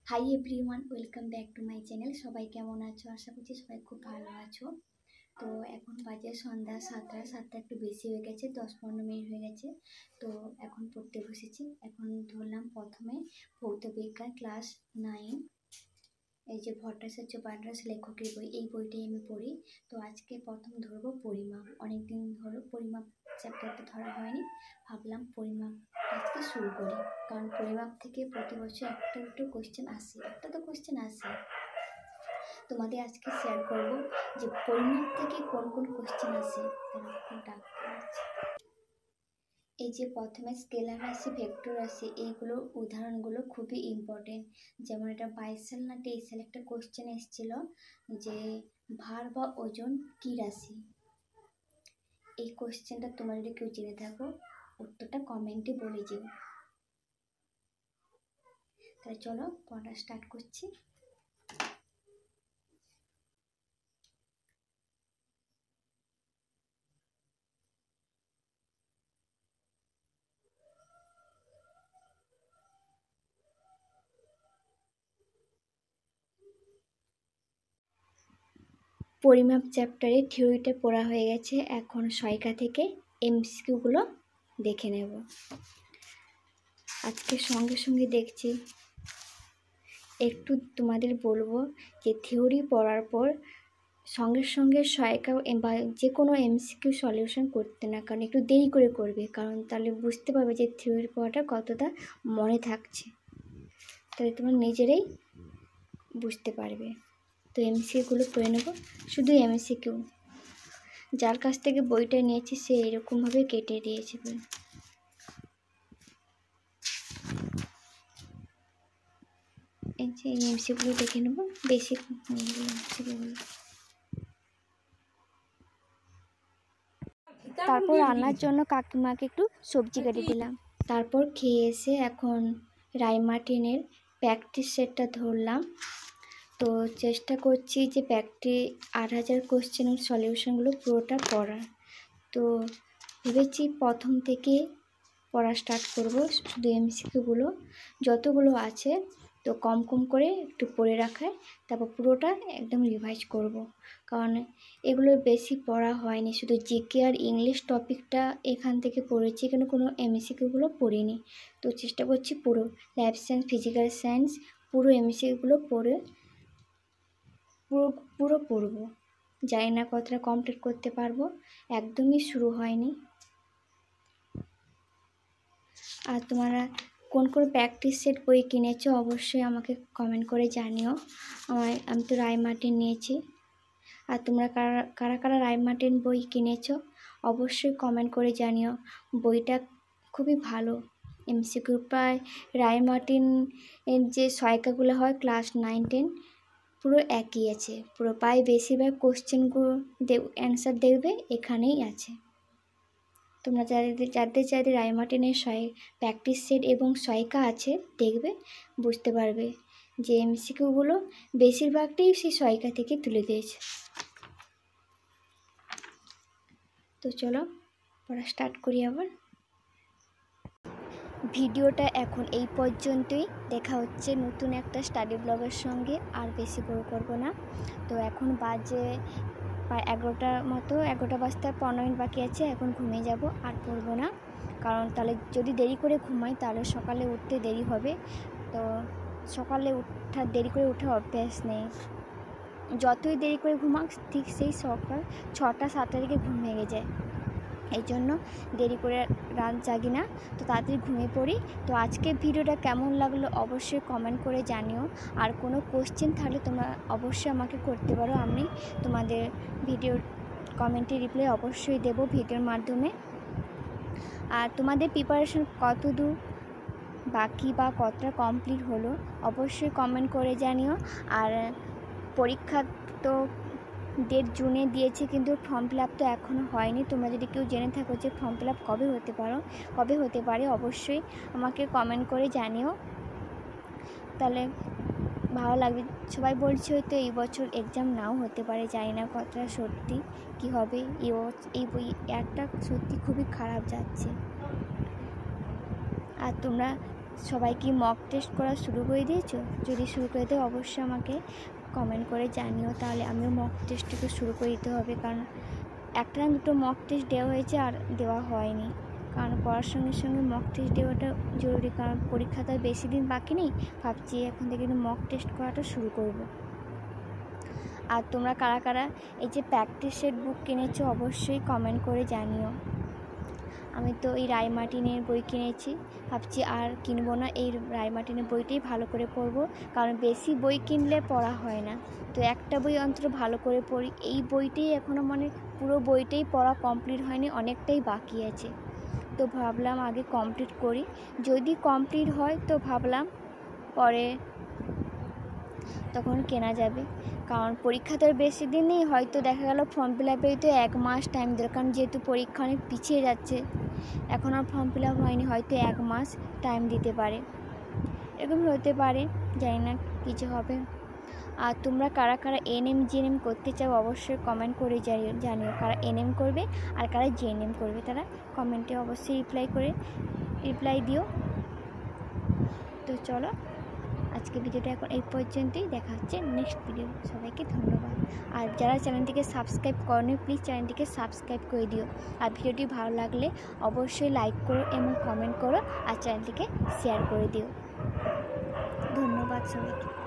Hi everyone, welcome back to my channel. সবাই কেমন আছো? আশা করছি সবাই খুব ভালো আছো। তো এখন বাজে সন্ধ্যা 7টা একটু বেশি হয়ে গেছে, 10-15 মিনিট হয়ে গেছে। তো এখন পড়তে বসেছি। এখন ধরলাম প্রথমে ভৌত বিজ্ঞান ক্লাস 9, এই যে ভট্টাচার্য পান্ডাস লেখকের বই, এই বইটাই আমি পড়ি। তো আজকে প্রথম ধরবো পরিমাপ। অনেকদিন ধরো পরিমাপ চ্যাপ্টারটা ধরা হয়নি, ভাবলাম পরিমাপ আজকে শুরু করি। কারণ পরিমাপ থেকে প্রতি বছর একটা দুটো কোশ্চেন আসে, একটা তো কোশ্চেন আসে। তোমাদের আজকে শেয়ার করবো যে পরিমাপ থেকে কোন কোন কোশ্চেন আসে। তারা খুব ডাকতে আছে। এই যে প্রথমে স্কেলার রাশি, ভেক্টর রাশি, এইগুলো উদাহরণগুলো খুবই ইম্পর্টেন্ট। যেমন এটা 22 সাল না 23 সালে একটা কোশ্চেন এসেছিল যে ভার বা ওজন কি রাশি। এই কোশ্চেনটা তোমরা যদি কেউ জেনে থাকো, উত্তরটা কমেন্টে বলে দিও। তাহলে চলো পড়া স্টার্ট করছি। পরিমাপ চ্যাপ্টারে থিওরিটা পড়া হয়ে গেছে, এখন সহায়িকা থেকে এমসিকিউগুলো দেখে নেব। আজকে সঙ্গে সঙ্গে দেখছি একটু তোমাদের বলবো যে থিওরি পড়ার পর সঙ্গে সঙ্গে সহায়িকা বা যে কোনো এমসিকিউ সলিউশন করতে না, কারণ একটু দেরি করে করবে, কারণ তাহলে বুঝতে পারবে যে থিওরি পড়াটা কতটা মনে থাকছে, তাহলে তোমরা নিজেরাই বুঝতে পারবে। তো এমসিকিউগুলো পড়ে নেব। শুধু এমসিকিউ, যার কাছ থেকে বইটা নিয়েছি সে এরকমভাবে কেটে দিয়েছে। এই যে এমসিকিউগুলো দেখে নেব, বেসিক এমসিকিউগুলো। তারপর রান্নার জন্য কাকিমাকে একটু সবজি কেটে দিলাম। তারপর খেয়ে এসে এখন রাইমার্টিনের প্র্যাকটিস সেটটা ধরলাম। তো চেষ্টা করছি যে 8000 কোশ্চেনের সলিউশনগুলো পুরোটা পড়ার। তো ভেবেছি প্রথম থেকে পড়া স্টার্ট করব। শুধু এমসিকিউগুলো যতগুলো আছে তো কম কম করে একটু পড়ে রাখায়, তারপর পুরোটা একদম রিভাইজ করব। কারণ এগুলো বেশি পড়া হয়নি, শুধু জিকে আর ইংলিশ টপিকটা এখান থেকে পড়েছি, কিন্তু কোনো এমসিকিউগুলো পড়িনি। তো চেষ্টা করছি পুরো লাইফ সায়েন্স, ফিজিক্যাল সায়েন্স পুরো এমসিকিউগুলো পড়ে পুরো পড়ব। জানি না কতটা কমপ্লিট করতে পারবো, একদমই শুরু হয়নি। আর তোমরা কোন কোন প্র্যাকটিস সেট বই কিনেছো অবশ্যই আমাকে কমেন্ট করে জানিও। আমি তো রাইমার্টিন নিয়েছি। আর তোমরা কারা কারা রাইমার্টিন বই কিনেছো অবশ্যই কমেন্ট করে জানিও। বইটা খুবই ভালো। এমসিকিউ প্রায় রাইমার্টিন যে সহায়িকাগুলো হয় ক্লাস 9-10 পুরো একই আছে। পুরো প্রায় বেশিরভাগ কোশ্চেনগুলো অ্যান্সার দেখবে এখানেই আছে। তোমরা যাদের রাইমার্টিনের প্র্যাকটিস সেট এবং সহায়িকা আছে দেখবে, বুঝতে পারবে যে এমসিকিউগুলো বেশিরভাগটাই সেই সহায়িকা থেকে তুলে দিয়েছে। তো চলো পড়া স্টার্ট করি আবার। ভিডিওটা এখন এই পর্যন্তই। দেখা হচ্ছে নতুন একটা স্টাডি ব্লগের সঙ্গে, আর বেশি বড় করব না। তো এখন বাজে প্রায় 11টার মতো, 11টা বাজতে 15 মিনিট বাকি আছে। এখন ঘুমিয়ে যাব, আর পড়বো না, কারণ তাহলে যদি দেরি করে ঘুমাই তাহলে সকালে উঠতে দেরি হবে। তো সকালে দেরি করে ওঠার অভ্যাস নেই। যতই দেরি করে ঘুমাক ঠিক সেই সকাল 6টা-7টার দিকে ঘুম ভেঙে যায়। এই জন্য দেরি করে রাত জাগি না, তো তাড়াতাড়ি ঘুমিয়ে পড়ি। তো আজকের ভিডিওটা কেমন লাগলো অবশ্যই কমেন্ট করে জানিও। আর কোনো কোশ্চেন থাকলে তোমরা অবশ্যই আমাকে করতে পারো, আমি তোমাদের ভিডিওর কমেন্টে রিপ্লাই অবশ্যই দেব ভিডিওর মাধ্যমে। আর তোমাদের প্রিপারেশন কত দূর বাকি বা কতটা কমপ্লিট হলো অবশ্যই কমেন্ট করে জানিও। আর পরীক্ষা তো ডেট জুনে দিয়েছে, কিন্তু ফর্ম ফিল আপ তো এখনও হয়নি। তোমরা যদি কেউ জেনে থাকো যে ফর্ম ফিল আপ কবে হতে পারে অবশ্যই আমাকে কমেন্ট করে জানিও, তাহলে ভালো লাগবে। সবাই বলছে হয়তো এই বছর এক্সাম নাও হতে পারে, জানি না কতটা সত্যি কী হবে। এই বই একটা সত্যি খুবই খারাপ যাচ্ছে। আর তোমরা সবাই কি মক টেস্ট করা শুরু করে দিয়েছো? যদি শুরু করে দেও অবশ্যই আমাকে কমেন্ট করে জানিও, তাহলে আমিও মক টেস্টটিকে শুরু করে দিতে হবে। কারণ একটা না দুটো মক টেস্ট দেওয়া হয়েছে আর দেওয়া হয়নি, কারণ পড়ার সঙ্গে সঙ্গে মক টেস্ট দেওয়াটা জরুরি। কারণ পরীক্ষা তো বেশি দিন বাকি নেই, ভাবছি এখন থেকে মক টেস্ট করাটা শুরু করব। আর তোমরা কারা কারা এই যে প্র্যাকটিস সেট বুক কিনেছো অবশ্যই কমেন্ট করে জানিও। আমি তো এই রায়মার্টিনের বই কিনেছি, ভাবছি আর কিনবো না, এই রায়মার্টিনের বইটাই ভালো করে পড়বো। কারণ বেশি বই কিনলে পড়া হয় না, তো একটা বই অন্তত ভালো করে পড়ি। এই বইটাই এখনও মানে পুরো বইটাই পড়া কমপ্লিট হয়নি, অনেকটাই বাকি আছে। তো ভাবলাম আগে কমপ্লিট করি, যদি কমপ্লিট হয় তো ভাবলাম পরে তখন কেনা যাবে। কারণ পরীক্ষা তো বেশি দিন নেই, হয়তো দেখা গেল ফর্ম ফিল আপে তো 1 মাস টাইম দেবে। কারণ যেহেতু পরীক্ষা অনেক পিছিয়ে যাচ্ছে, এখন আর ফর্ম ফিল আপ হয়নি, হয়তো 1 মাস টাইম দিতে পারে, এরকম হতে পারে, জানি না কিছু হবে। আর তোমরা কারা কারা এনএম জিএনএম করতে চাও অবশ্যই কমেন্ট করে জানিও। কারা এনএম করবে আর কারা জিএনএম করবে তারা কমেন্টে অবশ্যই রিপ্লাই দিও। তো চলো আজকে ভিডিওটা এখন এই পর্যন্তই, দেখা হচ্ছে নেক্সট ভিডিও। সবাইকে ধন্যবাদ। আর যারা চ্যানেলটিকে সাবস্ক্রাইব করনি প্লিজ চ্যানেলটিকে সাবস্ক্রাইব করে দিও। আর ভিডিওটি ভালো লাগলে অবশ্যই লাইক করো এবং কমেন্ট করো, আর চ্যানেলটিকে শেয়ার করে দিও। ধন্যবাদ সবাইকে।